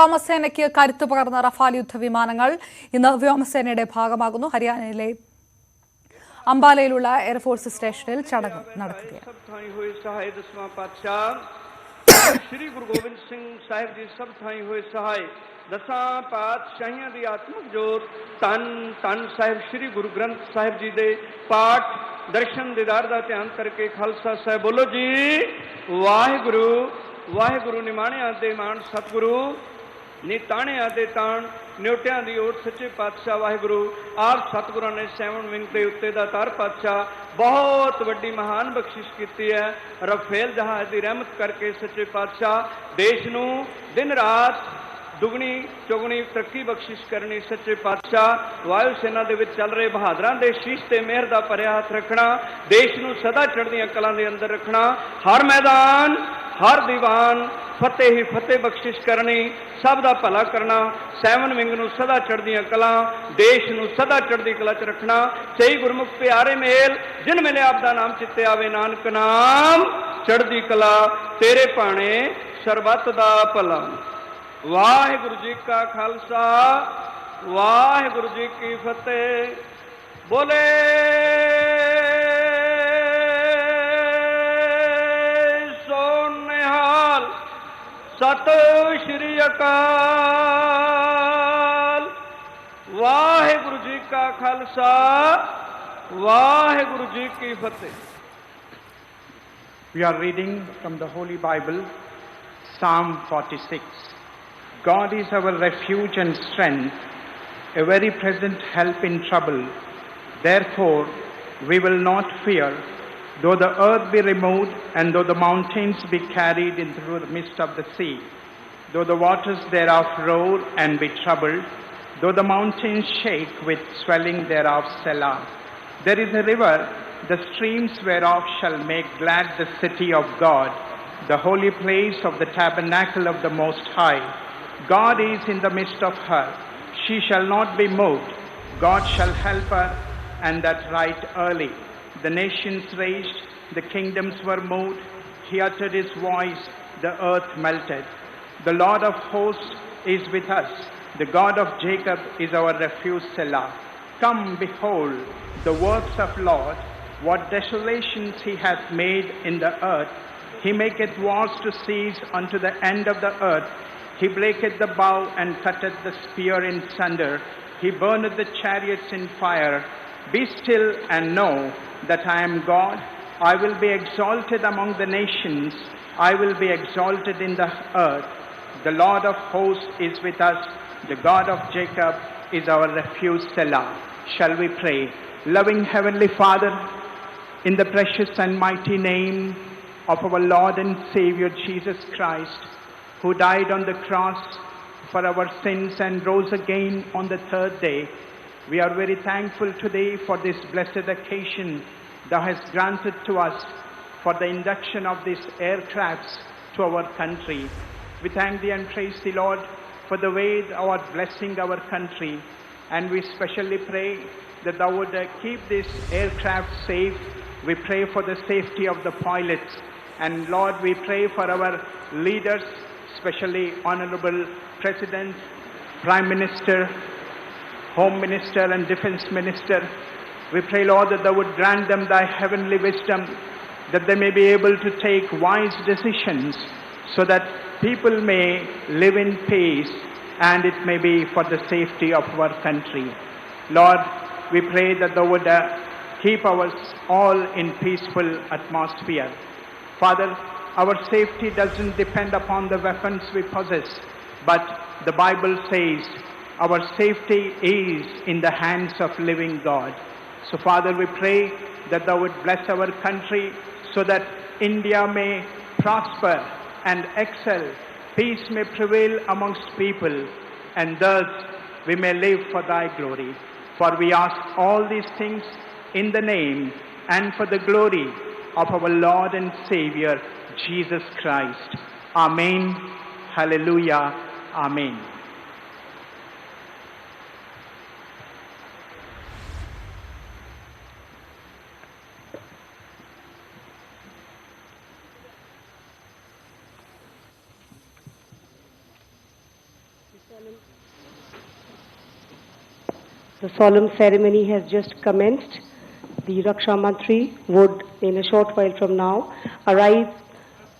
വ്യോമസേനയ്ക്ക് കരുത്തു പകർന്ന റഫാൽ യുദ്ധവിമാനങ്ങൾ ഇന്ന് വ്യോമസേനയുടെ ഭാഗമാകുന്നു. ഹരിയാനയിലെ അംബാലയിലുള്ള എയർഫോഴ്സ് സ്റ്റേഷനിൽ ചടങ്ങ് നടക്കുകയാണ്. श्री गुरु गोबिंद सिंह साहिब जी सब थाई हुए सहाय दसा पातशाहियां दी आत्मक जोत तन तन साहिब श्री गुरु ग्रंथ साहिब जी दे पाठ दर्शन दीदार दा ध्यान करके खालसा साहिब बोलो जी वाहिगुरु वाहिगुरु निमाणिया दे मान सतगुरु निताणिया दे ताण न्योटियां दी ओट सच्चे पातशाह वाहिगुरु आप सतगुरां ने 7 विंग दे उत्ते दा तार पातशाह बहुत वड्डी महान बख्शिश की है। रफेल जहाज की रहमत करके सच्चे पातशाह देश नू दिन रात दुगनी चौगनी तरक्की बख्शिश करनी। सच्चे पातशाह वायु सेना दे विच चल रहे बहादरां दे शीश ते मेहर दा भरिया हथ रखना, देश नू सदा चढ़दियां कलां दे अंदर रखना, हर मैदान हर दीवान फतेह ही फतेह बख्शिश करनी, सब दा भला करना, 7 विंग नू सदा चढ़दियां कलां, देश नू सदा चढ़दी कला च रखना। सही गुरमुख प्यारे मेल जिन मेले आप दा नाम चित्ते आवे नानक नाम चढ़दी कला तेरे भाणे सरबत दा भला। वाहिगुरु जी का खालसा वाहिगुरु जी की फतेह। बोले सत श्री अकाल। वाहिगुरु जी का खालसा वाहिगुरु जी की फतेह। We are reading from the Holy Bible, Psalm 46. God is our refuge and strength, a very present help in trouble. Therefore, we will not fear, though the earth be removed, and though the mountains be carried into the midst of the sea, though the waters thereof roar and be troubled, though the mountains shake with swelling thereof, Selah. There is a river, the streams whereof shall make glad the city of God, the holy place of the tabernacle of the Most High. God is in the midst of her. She shall not be moved. God shall help her, and that right early. The nations raged, the kingdoms were moved. He uttered his voice, the earth melted. The Lord of hosts is with us. The God of Jacob is our refuge, Selah. Come, behold the works of Lord, what desolations he hath made in the earth. He maketh wars to cease unto the end of the earth. He breaketh the bow and cutteth the spear in sunder. He burneth the chariots in fire. Be still and know that I am God. I will be exalted among the nations. I will be exalted in the earth. The Lord of hosts is with us. The God of Jacob is our refuge, Selah. Shall we pray? Loving Heavenly Father, in the precious and mighty name of our Lord and Savior Jesus Christ, who died on the cross for our sins and rose again on the third day, we are very thankful today for this blessed occasion thou hast granted to us for the induction of these aircrafts to our country. We thank thee and praise thee, Lord, for the way thou art blessing our country, and we specially pray that thou would keep this aircraft safe. We pray for the safety of the pilots, and Lord, we pray for our leaders, especially Honorable President, Prime Minister, Home Minister and Defense Minister. We pray, Lord, that thou would grant them thy heavenly wisdom, that they may be able to take wise decisions so that people may live in peace and it may be for the safety of our country. Lord, we pray that thou would keep us all in peaceful atmosphere. Father, our safety doesn't depend upon the weapons we possess, but the Bible says our safety is in the hands of living God. So Father, we pray that thou would bless our country so that India may prosper and excel, peace may prevail amongst people, and thus we may live for thy glory. For we ask all these things in the name and for the glory of our Lord and Savior, Jesus Christ. Amen. Hallelujah. Amen. The solemn ceremony has just commenced. The Raksha Mantri would, in a short while from now, arrive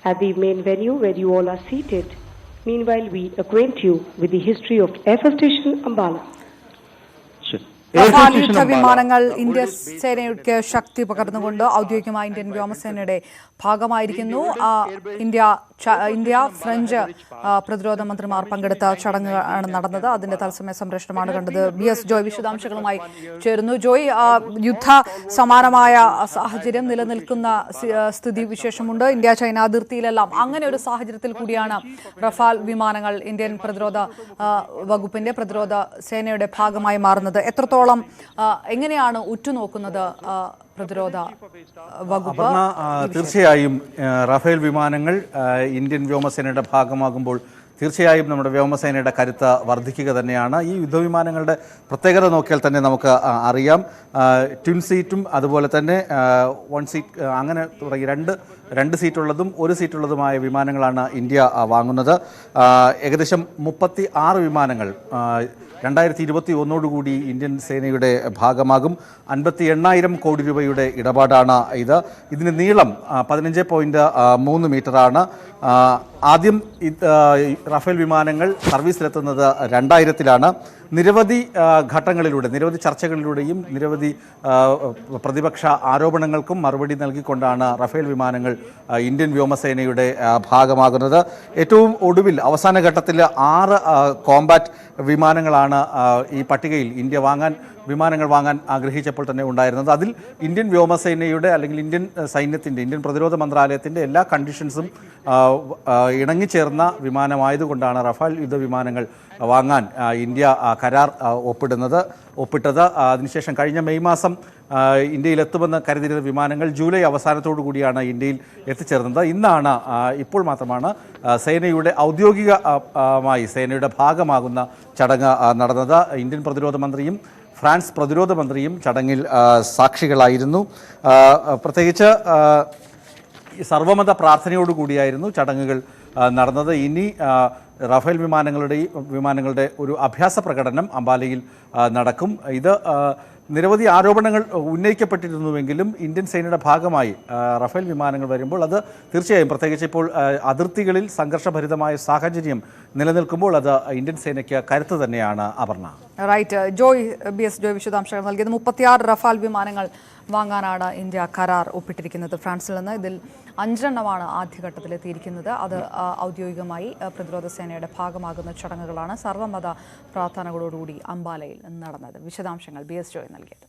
at the main venue where you all are seated. Meanwhile, we acquaint you with the history of Air Force Station Ambala. Rafale യുദ്ധവിമാനങ്ങൾ Indian സേനയ്ക്ക് ശക്തി പകർന്നുകൊണ്ട് ഔദ്യോഗികമായി Indian വ്യോമസേനയുടെ ഭാഗമായിരിക്കുന്നു. India French പ്രതിരോധ മന്ത്രിമാർ പങ്കെടുത്ത ചടങ്ങാണ് നടന്നത്. അതിന്റെ തത്സമയ സംപ്രേഷണമാണ് കണ്ടത്. BS ജോയ് വിശദാംശങ്ങളുമായി ചേരുന്നു. ജോയ്, യുദ്ധ സമാനമായ സാഹചര്യം നിലനിൽക്കുന്ന സ്ഥിതി വിശേഷമുണ്ട് ഇന്ത്യ ചൈന അതിർത്തിയിലെല്ലാം. അങ്ങനെ ഒരു സാഹചര്യത്തിൽ കൂടിയാണ് റഫാൽ വിമാനങ്ങൾ ഇന്ത്യൻ പ്രതിരോധ വകുപ്പിന്റെ പ്രതിരോധ സേനയുടെ ഭാഗമായി മാറുന്നത്. എത്രത്തോളം എങ്ങനെയാണ് ഉറ്റുനോക്കുന്നത് പ്രതിരോധ വകുപ്പ്? തീർച്ചയായും റഫേൽ വിമാനങ്ങൾ ഇന്ത്യൻ വ്യോമസേനയുടെ ഭാഗമാകുമ്പോൾ തീർച്ചയായും നമ്മുടെ വ്യോമസേനയുടെ കരുത്ത് വർദ്ധിക്കുക തന്നെയാണ്. ഈ യുദ്ധവിമാനങ്ങളുടെ പ്രത്യേകത നോക്കിയാൽ തന്നെ നമുക്ക് അറിയാം. ട്വിൻ സീറ്റും അതുപോലെ തന്നെ 1 സീറ്റ് അങ്ങനെ തുടങ്ങി രണ്ട് സീറ്റുള്ളതും 1 സീറ്റുള്ളതുമായ വിമാനങ്ങളാണ് ഇന്ത്യ വാങ്ങുന്നത്. ഏകദേശം 36 വിമാനങ്ങൾ 2021 ഇന്ത്യൻ സേനയുടെ ഭാഗമാകും. 58,000 കോടി രൂപയുടെ ഇടപാടാണ് ഇത്. ഇതിന് നീളം 15.3 മീറ്ററാണ്. ആദ്യം റഫേൽ വിമാനങ്ങൾ സർവീസിലെത്തുന്നത് 2000-ലാണ്. നിരവധി ഘട്ടങ്ങളിലൂടെ, നിരവധി ചർച്ചകളിലൂടെയും നിരവധി പ്രതിപക്ഷ ആരോപണങ്ങൾക്കും മറുപടി നൽകിക്കൊണ്ടാണ് റഫേൽ വിമാനങ്ങൾ ഇന്ത്യൻ വ്യോമസേനയുടെ ഭാഗമാകുന്നത്. ഏറ്റവും ഒടുവിൽ അവസാന ഘട്ടത്തിൽ 6 കോമ്പാറ്റ് വിമാനങ്ങളാണ് ഈ പട്ടികയിൽ വിമാനങ്ങൾ വാങ്ങാൻ ആഗ്രഹിച്ചപ്പോൾ തന്നെ ഉണ്ടായിരുന്നത്. അതിൽ ഇന്ത്യൻ വ്യോമസേനയുടെ അല്ലെങ്കിൽ ഇന്ത്യൻ സൈന്യത്തിൻ്റെ, ഇന്ത്യൻ പ്രതിരോധ മന്ത്രാലയത്തിൻ്റെ എല്ലാ കണ്ടീഷൻസും ഇണങ്ങിച്ചേർന്ന വിമാനമായതുകൊണ്ടാണ് റഫാൽ യുദ്ധവിമാനങ്ങൾ വാങ്ങാൻ ഇന്ത്യ കരാർ ഒപ്പിട്ടത്. അതിനുശേഷം കഴിഞ്ഞ മെയ് മാസം ഇന്ത്യയിലെത്തുമെന്ന് കരുതിയിരുന്ന വിമാനങ്ങൾ ജൂലൈ അവസാനത്തോടു കൂടിയാണ് ഇന്ത്യയിൽ എത്തിച്ചേർന്നത്. ഇന്നാണ്, ഇപ്പോൾ മാത്രമാണ് സേനയുടെ ഔദ്യോഗികമായി സേനയുടെ ഭാഗമാകുന്ന ചടങ്ങ് നടന്നത്. ഇന്ത്യൻ പ്രതിരോധ മന്ത്രിയും ഫ്രാൻസ് പ്രതിരോധ മന്ത്രിയും ചടങ്ങിൽ സാക്ഷികളായിരുന്നു. പ്രത്യേകിച്ച് സർവമത പ്രാർത്ഥനയോടുകൂടിയായിരുന്നു ചടങ്ങുകൾ നടന്നത്. ഇനി റഫേൽ വിമാനങ്ങളുടെ ഒരു അഭ്യാസ പ്രകടനം അംബാലയിൽ നടക്കും. ഇത് നിരവധി ആരോപണങ്ങൾ ഉന്നയിക്കപ്പെട്ടിരുന്നുവെങ്കിലും ഇന്ത്യൻ സേനയുടെ ഭാഗമായി റഫേൽ വിമാനങ്ങൾ വരുമ്പോൾ അത് തീർച്ചയായും, പ്രത്യേകിച്ച് ഇപ്പോൾ അതിർത്തികളിൽ സംഘർഷഭരിതമായ സാഹചര്യം നിലനിൽക്കുമ്പോൾ അത് ഇന്ത്യൻ സേനയ്ക്ക് കരുത്ത് തന്നെയാണ്. അപർണ. റൈറ്റ്. BS ജോയ് വിശദാംശങ്ങൾ നൽകിയത്. 36 റഫാൽ വിമാനങ്ങൾ വാങ്ങാനാണ് ഇന്ത്യ കരാർ ഒപ്പിട്ടിരിക്കുന്നത് ഫ്രാൻസിൽ നിന്ന്. ഇതിൽ 5 ആദ്യഘട്ടത്തിലെത്തിയിരിക്കുന്നത്. അത് ഔദ്യോഗികമായി പ്രതിരോധ സേനയുടെ ഭാഗമാകുന്ന ചടങ്ങുകളാണ് സർവ്വമത പ്രാർത്ഥനകളോടുകൂടി അംബാലയിൽ നടന്നത്. വിശദാംശങ്ങൾ BS ജോയ് നൽകിയത്.